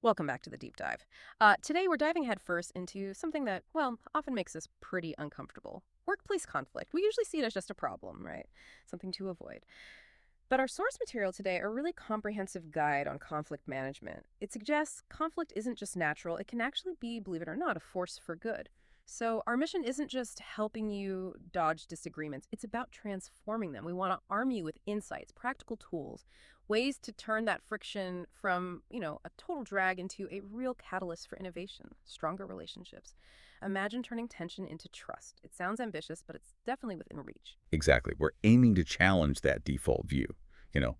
Welcome back to the deep dive. Today, we're diving headfirst into something that, well, often makes us pretty uncomfortable workplace conflict. We usually see it as just a problem, right? Something to avoid. But our source material today, a really comprehensive guide on conflict management. It suggests conflict isn't just natural, it can actually be, believe it or not, a force for good. So, our mission isn't just helping you dodge disagreements, it's about transforming them. We want to arm you with insights, practical tools, ways to turn that friction from, a total drag into a real catalyst for innovation, stronger relationships. Imagine turning tension into trust. It sounds ambitious, but it's definitely within reach. Exactly. We're aiming to challenge that default view, you know,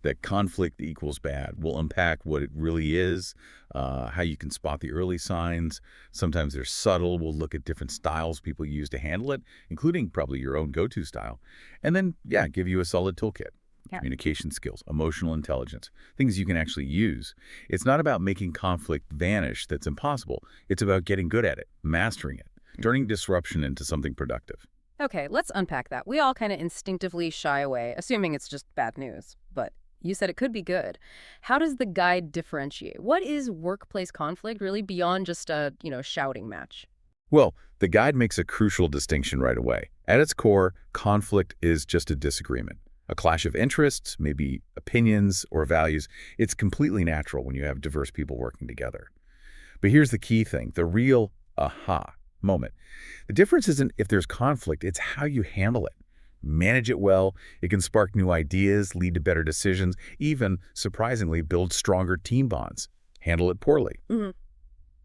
that conflict equals bad. We'll unpack what it really is, how you can spot the early signs. Sometimes they're subtle. We'll look at different styles people use to handle it, including probably your own go-to style. And then, yeah, give you a solid toolkit. Yeah. Communication skills, emotional intelligence, things you can actually use. It's not about making conflict vanish that's impossible. It's about getting good at it, mastering it, turning disruption into something productive. Okay, let's unpack that. We all kind of instinctively shy away, assuming it's just bad news. But you said it could be good. How does the guide differentiate? What is workplace conflict really beyond just a, shouting match? Well, the guide makes a crucial distinction right away. At its core, conflict is just a disagreement. A clash of interests, maybe opinions or values. It's completely natural when you have diverse people working together. But here's the key thing, the real aha moment. The difference isn't if there's conflict, it's how you handle it. Manage it well, it can spark new ideas, lead to better decisions, even, surprisingly, build stronger team bonds. Handle it poorly. Hmm.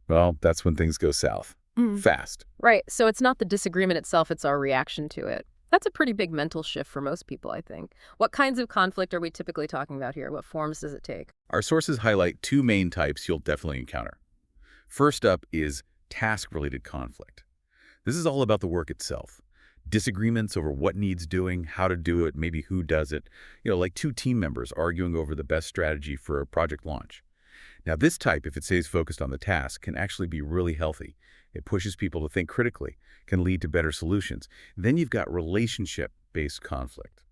Well, that's when things go south. Hmm. Fast. Right, so it's not the disagreement itself, it's our reaction to it. That's a pretty big mental shift for most people, I think. What kinds of conflict are we typically talking about here? What forms does it take? Our sources highlight two main types you'll definitely encounter. First up is task-related conflict. This is all about the work itself. Disagreements over what needs doing, how to do it, maybe who does it. Like two team members arguing over the best strategy for a project launch. Now, this type, if it stays focused on the task, can actually be really healthy. It pushes people to think critically, can lead to better solutions. Then you've got relationship-based conflict.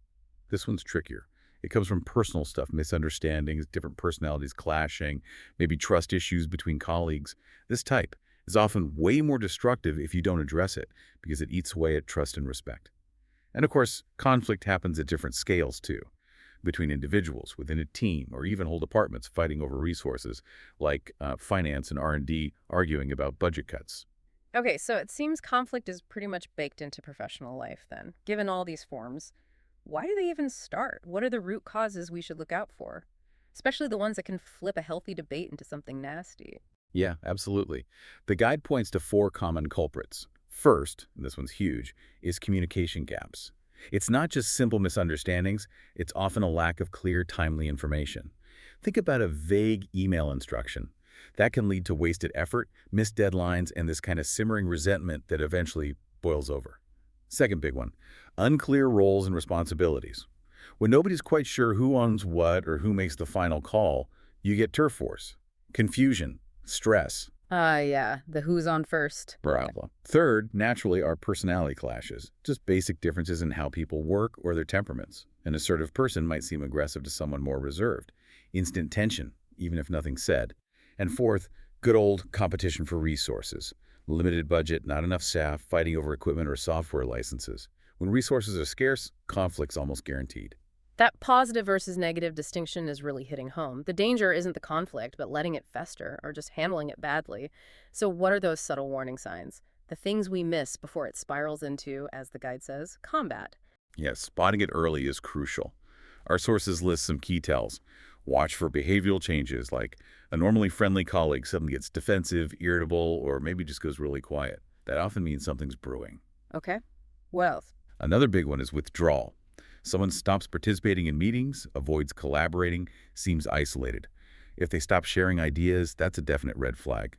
This one's trickier. It comes from personal stuff, misunderstandings, different personalities clashing, maybe trust issues between colleagues. This type is often way more destructive if you don't address it, because it eats away at trust and respect. And of course, conflict happens at different scales too, between individuals, within a team, or even whole departments fighting over resources, like finance and R&D arguing about budget cuts. Okay, so it seems conflict is pretty much baked into professional life then. Given all these forms, why do they even start? What are the root causes we should look out for? Especially the ones that can flip a healthy debate into something nasty. Yeah, absolutely. The guide points to four common culprits. First, and this one's huge, is communication gaps. It's not just simple misunderstandings, it's often a lack of clear, timely information. Think about a vague email instruction. That can lead to wasted effort, missed deadlines, and this kind of simmering resentment that eventually boils over. Second big one, unclear roles and responsibilities. When nobody's quite sure who owns what or who makes the final call, you get turf wars, confusion, stress, Yeah, the who's on first. problem. Third, naturally, are personality clashes, just basic differences in how people work or their temperaments. An assertive person might seem aggressive to someone more reserved. Instant tension, even if nothing's said. And fourth, good old competition for resources. Limited budget, not enough staff, fighting over equipment or software licenses. When resources are scarce, conflict's almost guaranteed. That positive versus negative distinction is really hitting home. The danger isn't the conflict, but letting it fester or just handling it badly. So, what are those subtle warning signs? The things we miss before it spirals into, as the guide says, combat. Yes, spotting it early is crucial. Our sources list some key tells. Watch for behavioral changes, like a normally friendly colleague suddenly gets defensive, irritable, or maybe just goes really quiet. That often means something's brewing. Okay? What else? Another big one is withdrawal. Someone stops participating in meetings, avoids collaborating, seems isolated. If they stop sharing ideas, that's a definite red flag.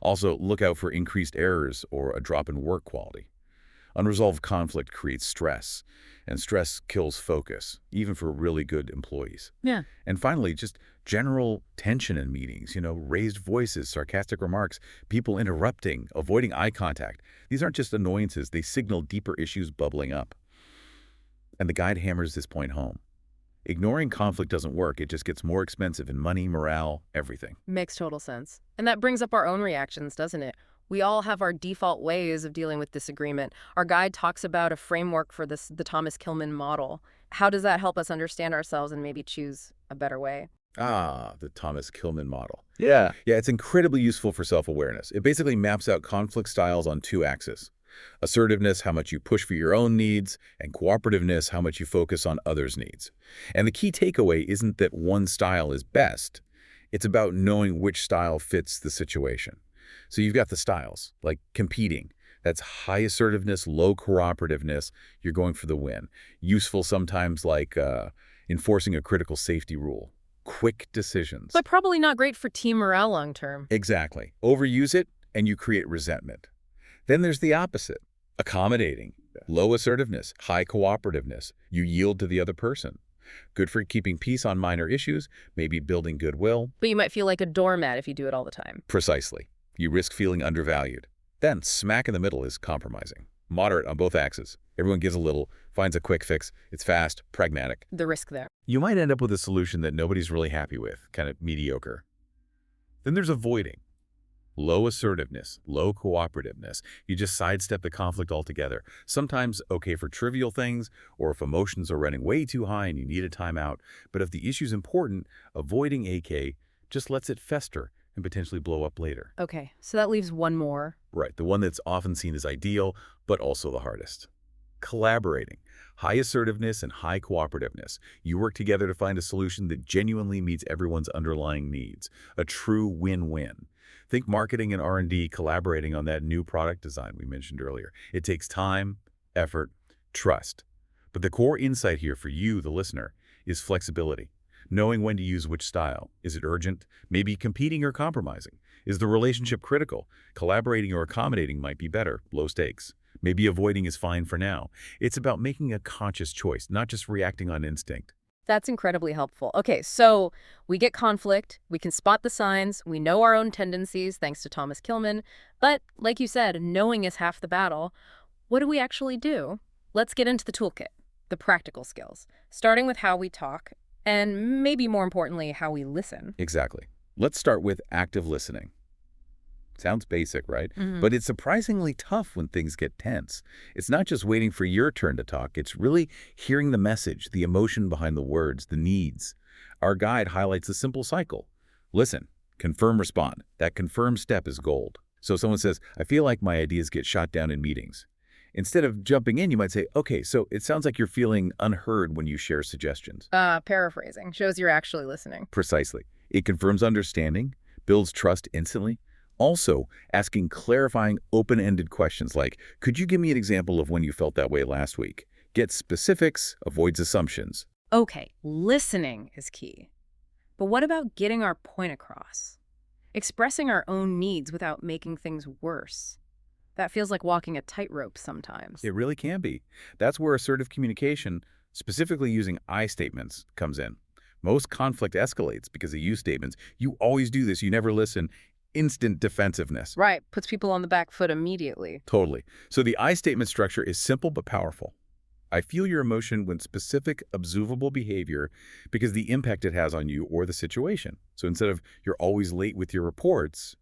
Also, look out for increased errors or a drop in work quality. Unresolved conflict creates stress, and stress kills focus, even for really good employees. Yeah. And finally, just general tension in meetings, raised voices, sarcastic remarks, people interrupting, avoiding eye contact. These aren't just annoyances, they signal deeper issues bubbling up. And the guide hammers this point home. Ignoring conflict doesn't work. It just gets more expensive in money, morale, everything. Makes total sense. And that brings up our own reactions, doesn't it? We all have our default ways of dealing with disagreement. Our guide talks about a framework for the Thomas Kilmann model. How does that help us understand ourselves and maybe choose a better way? Ah, the Thomas Kilmann model. Yeah. Yeah, it's incredibly useful for self-awareness. It basically maps out conflict styles on two axes. Assertiveness, how much you push for your own needs, and cooperativeness, how much you focus on others' needs. And the key takeaway isn't that one style is best. It's about knowing which style fits the situation. So you've got the styles, like competing. That's high assertiveness, low cooperativeness. You're going for the win. Useful sometimes like enforcing a critical safety rule. Quick decisions. But probably not great for team morale long term. Exactly. Overuse it, and you create resentment. Then there's the opposite. Accommodating. Low assertiveness, high cooperativeness. You yield to the other person. Good for keeping peace on minor issues, maybe building goodwill. But you might feel like a doormat if you do it all the time. Precisely. You risk feeling undervalued. Then, smack in the middle is compromising. Moderate on both axes. Everyone gives a little, finds a quick fix. It's fast, pragmatic. The risk there. You might end up with a solution that nobody's really happy with, kind of mediocre. Then there's avoiding. Low assertiveness, low cooperativeness. You just sidestep the conflict altogether. Sometimes okay for trivial things, or if emotions are running way too high and you need a timeout. But if the issue's important, avoiding AK just lets it fester and potentially blow up later. Okay, so that leaves one more. Right, the one that's often seen as ideal, but also the hardest. Collaborating. High assertiveness and high cooperativeness. You work together to find a solution that genuinely meets everyone's underlying needs. A true win-win. Think marketing and R&D collaborating on that new product design we mentioned earlier. It takes time, effort, trust. But the core insight here for you, the listener, is flexibility. Knowing when to use which style. Is it urgent? Maybe competing or compromising. Is the relationship critical? Collaborating or accommodating might be better, low stakes. Maybe avoiding is fine for now. It's about making a conscious choice, not just reacting on instinct. That's incredibly helpful. Okay, so we get conflict, we can spot the signs, we know our own tendencies thanks to Thomas Kilmann, but like you said, knowing is half the battle. What do we actually do? Let's get into the toolkit, the practical skills, starting with how we talk, and maybe more importantly, how we listen. Exactly. Let's start with active listening. Sounds basic, right? But it's surprisingly tough when things get tense. It's not just waiting for your turn to talk. It's really hearing the message, the emotion behind the words, the needs. Our guide highlights a simple cycle. Listen, confirm, respond. That confirm step is gold. So someone says, I feel like my ideas get shot down in meetings. Instead of jumping in, you might say, okay, so it sounds like you're feeling unheard when you share suggestions. Paraphrasing. Shows you're actually listening. Precisely. It confirms understanding, builds trust instantly. Also, asking clarifying, open-ended questions like, could you give me an example of when you felt that way last week? Get specifics, avoids assumptions. Okay, listening is key. But what about getting our point across? Expressing our own needs without making things worse. That feels like walking a tightrope sometimes. It really can be. That's where assertive communication, specifically using I statements, comes in. Most conflict escalates because of you statements. You always do this. You never listen. Instant defensiveness. Right, puts people on the back foot immediately. Totally. So the I statement structure is simple but powerful. I feel your emotion when specific, observable behavior because the impact it has on you or the situation. So instead of you're always late with your reports,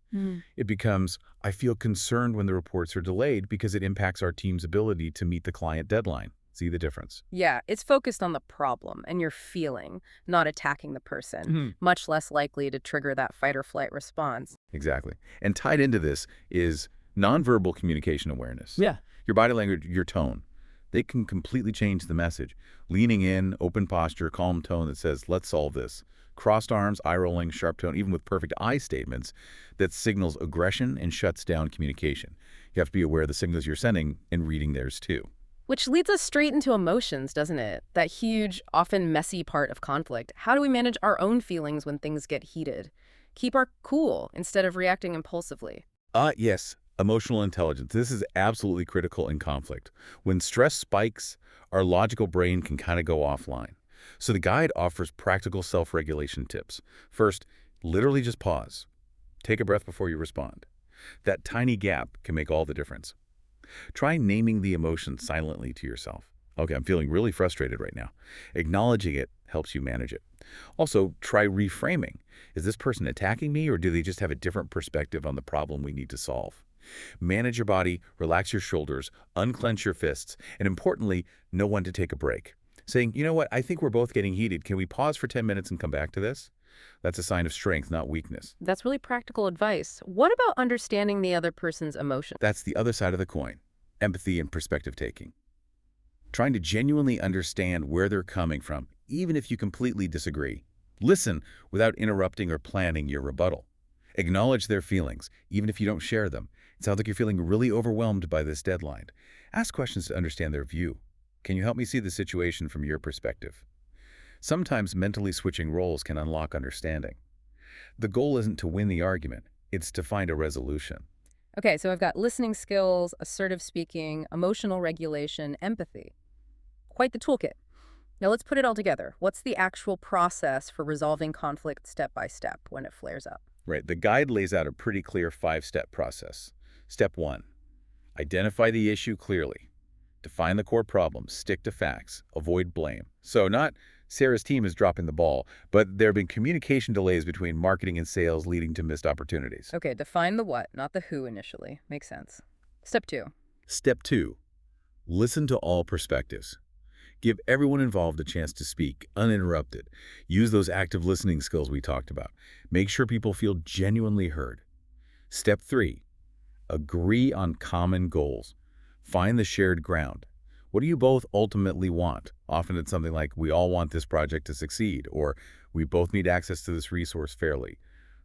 it becomes I feel concerned when the reports are delayed because it impacts our team's ability to meet the client deadline. See the difference? Yeah, it's focused on the problem and your feeling, not attacking the person, much less likely to trigger that fight or flight response. Exactly. And tied into this is nonverbal communication awareness. Yeah. Your body language, your tone. They can completely change the message. Leaning in, open posture, calm tone that says, let's solve this. Crossed arms, eye rolling, sharp tone, even with perfect I statements, that signals aggression and shuts down communication. You have to be aware of the signals you're sending and reading theirs too. Which leads us straight into emotions, doesn't it? That huge, often messy part of conflict. How do we manage our own feelings when things get heated? Keep our cool instead of reacting impulsively. Yes, emotional intelligence. This is absolutely critical in conflict. When stress spikes, our logical brain can kind of go offline. So the guide offers practical self-regulation tips. First, literally just pause. Take a breath before you respond. That tiny gap can make all the difference. Try naming the emotion silently to yourself. Okay, I'm feeling really frustrated right now. Acknowledging it helps you manage it. Also, try reframing. Is this person attacking me, or do they just have a different perspective on the problem we need to solve? Manage your body, relax your shoulders, unclench your fists, and importantly, know when to take a break. Saying, you know what, I think we're both getting heated. Can we pause for 10 minutes and come back to this? That's a sign of strength, not weakness. That's really practical advice. What about understanding the other person's emotion? That's the other side of the coin, empathy and perspective taking. Trying to genuinely understand where they're coming from, even if you completely disagree. Listen without interrupting or planning your rebuttal. Acknowledge their feelings, even if you don't share them. It sounds like you're feeling really overwhelmed by this deadline. Ask questions to understand their view. Can you help me see the situation from your perspective? Sometimes mentally switching roles can unlock understanding. The goal isn't to win the argument, it's to find a resolution. Okay, so I've got listening skills, assertive speaking, emotional regulation, empathy. Quite the toolkit. Now let's put it all together. What's the actual process for resolving conflict step by step when it flares up? Right, the guide lays out a pretty clear 5-step process. Step 1, identify the issue clearly. Define the core problem, stick to facts, avoid blame. So not Sarah's team is dropping the ball, but there have been communication delays between marketing and sales leading to missed opportunities. Okay, define the what, not the who initially. Makes sense. Step 2. Step 2, listen to all perspectives. Give everyone involved a chance to speak, uninterrupted. Use those active listening skills we talked about. Make sure people feel genuinely heard. Step 3, agree on common goals. Find the shared ground. What do you both ultimately want? Often it's something like, we all want this project to succeed, or we both need access to this resource fairly.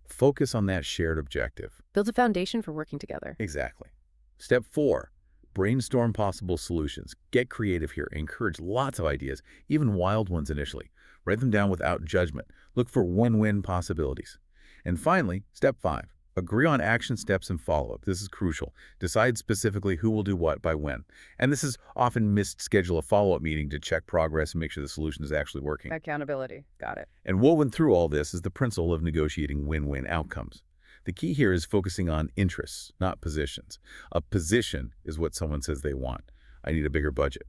Focus on that shared objective. Build a foundation for working together. Exactly. Step 4, brainstorm possible solutions. Get creative here. Encourage lots of ideas, even wild ones initially. Write them down without judgment. Look for win-win possibilities. And finally, step 5, agree on action steps and follow-up. This is crucial. Decide specifically who will do what by when. And this is often missed. Schedule a follow-up meeting to check progress and make sure the solution is actually working. Accountability. Got it. And woven through all this is the principle of negotiating win-win outcomes. The key here is focusing on interests, not positions. A position is what someone says they want. I need a bigger budget.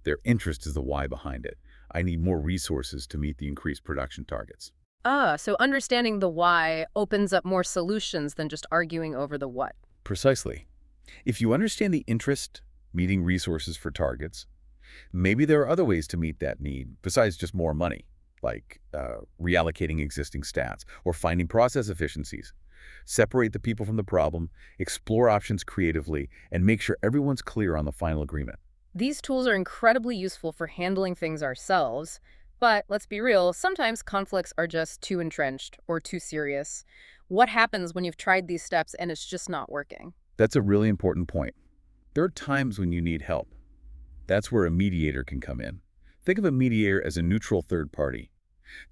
Their interest is the why behind it. I need more resources to meet the increased production targets. So understanding the why opens up more solutions than just arguing over the what. Precisely. If you understand the interest, meeting resources for targets, maybe there are other ways to meet that need besides just more money, like reallocating existing stats or finding process efficiencies. Separate the people from the problem, explore options creatively, and make sure everyone's clear on the final agreement. These tools are incredibly useful for handling things ourselves, but let's be real, sometimes conflicts are just too entrenched or too serious. What happens when you've tried these steps and it's just not working? That's a really important point. There are times when you need help. That's where a mediator can come in. Think of a mediator as a neutral third party.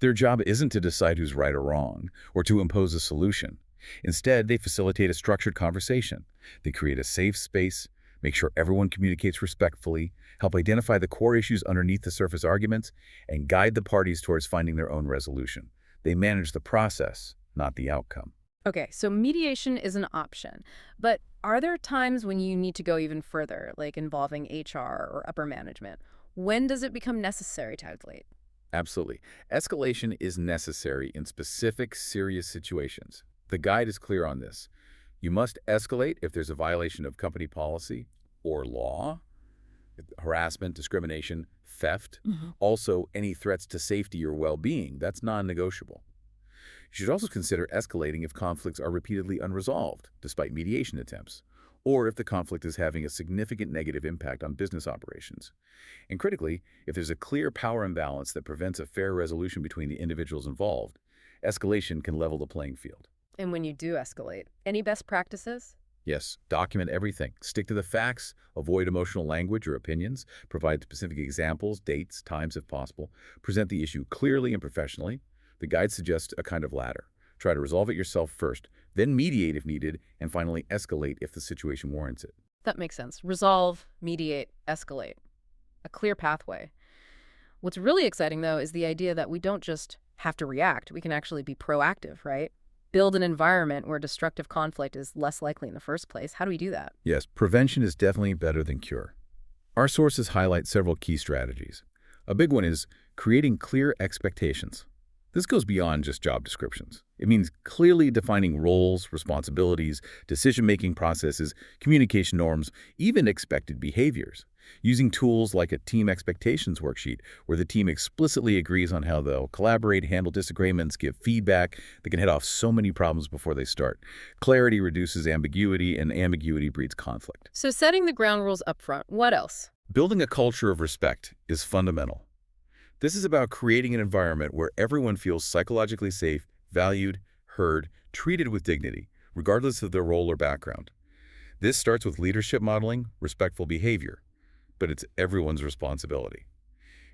Their job isn't to decide who's right or wrong, or to impose a solution. Instead, they facilitate a structured conversation. They create a safe space, make sure everyone communicates respectfully, help identify the core issues underneath the surface arguments, and guide the parties towards finding their own resolution. They manage the process, not the outcome. Okay, so mediation is an option, but are there times when you need to go even further, like involving HR or upper management? When does it become necessary to escalate? Absolutely. Escalation is necessary in specific, serious situations. The guide is clear on this. You must escalate if there's a violation of company policy or law, harassment, discrimination, theft. Also, any threats to safety or well-being. That's non-negotiable. You should also consider escalating if conflicts are repeatedly unresolved, despite mediation attempts, or if the conflict is having a significant negative impact on business operations. And critically, if there's a clear power imbalance that prevents a fair resolution between the individuals involved, escalation can level the playing field. And when you do escalate, any best practices? Yes, document everything. Stick to the facts, avoid emotional language or opinions, provide specific examples, dates, times if possible, present the issue clearly and professionally. The guide suggests a kind of ladder. Try to resolve it yourself first, then mediate if needed, and finally escalate if the situation warrants it. That makes sense. Resolve, mediate, escalate. A clear pathway. What's really exciting, though, is the idea that we don't just have to react. We can actually be proactive, right? Build an environment where destructive conflict is less likely in the first place. How do we do that? Yes, prevention is definitely better than cure. Our sources highlight several key strategies. A big one is Creating clear expectations. This goes beyond just job descriptions. It means clearly defining roles, responsibilities, decision-making processes, communication norms, even expected behaviors. Using tools like a team expectations worksheet, where the team explicitly agrees on how they'll collaborate, handle disagreements, give feedback, that can head off so many problems before they start. Clarity reduces ambiguity, and ambiguity breeds conflict. So setting the ground rules up front, what else? Building a culture of respect is fundamental. This is about creating an environment where everyone feels psychologically safe, valued, heard, treated with dignity, regardless of their role or background. This starts with leadership modeling, respectful behavior, but it's everyone's responsibility.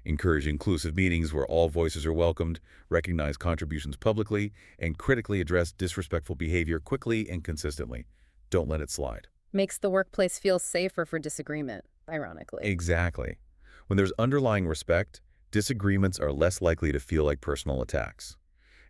Encourage inclusive meetings where all voices are welcomed, recognize contributions publicly, and critically address disrespectful behavior quickly and consistently. Don't let it slide. Makes the workplace feel safer for disagreement, ironically. Exactly. When there's underlying respect, disagreements are less likely to feel like personal attacks.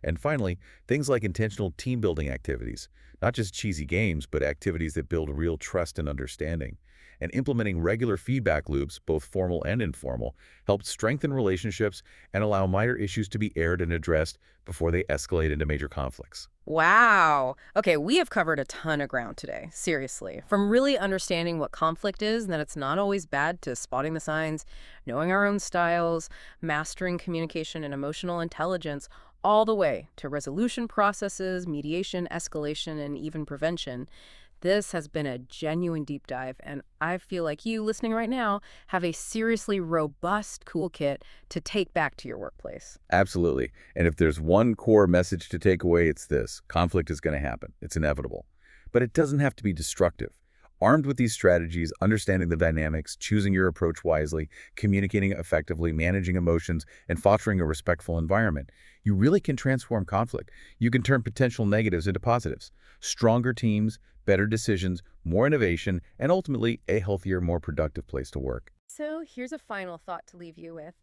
And finally, things like intentional team-building activities, not just cheesy games, but activities that build real trust and understanding. And implementing regular feedback loops, both formal and informal, helps strengthen relationships and allow minor issues to be aired and addressed before they escalate into major conflicts. Wow. Okay, we have covered a ton of ground today, seriously. From really understanding what conflict is and that it's not always bad to spotting the signs, knowing our own styles, mastering communication and emotional intelligence, all the way to resolution processes, mediation, escalation, and even prevention. This has been a genuine deep dive, and I feel like you listening right now have a seriously robust toolkit to take back to your workplace. Absolutely. And if there's one core message to take away, it's this. Conflict is going to happen. It's inevitable. But it doesn't have to be destructive. Armed with these strategies, understanding the dynamics, choosing your approach wisely, communicating effectively, managing emotions, and fostering a respectful environment, you really can transform conflict. You can turn potential negatives into positives. Stronger teams, better decisions, more innovation, and ultimately a healthier, more productive place to work. So here's a final thought to leave you with.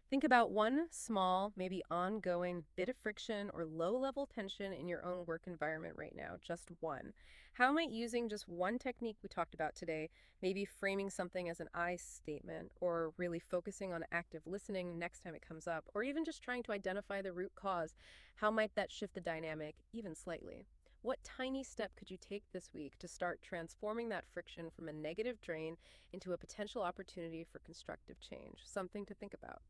Think about one small, maybe ongoing bit of friction or low-level tension in your own work environment right now, just one. How might using just one technique we talked about today, maybe framing something as an I statement, or really focusing on active listening next time it comes up, or even just trying to identify the root cause, how might that shift the dynamic even slightly? What tiny step could you take this week to start transforming that friction from a negative drain into a potential opportunity for constructive change? Something to think about.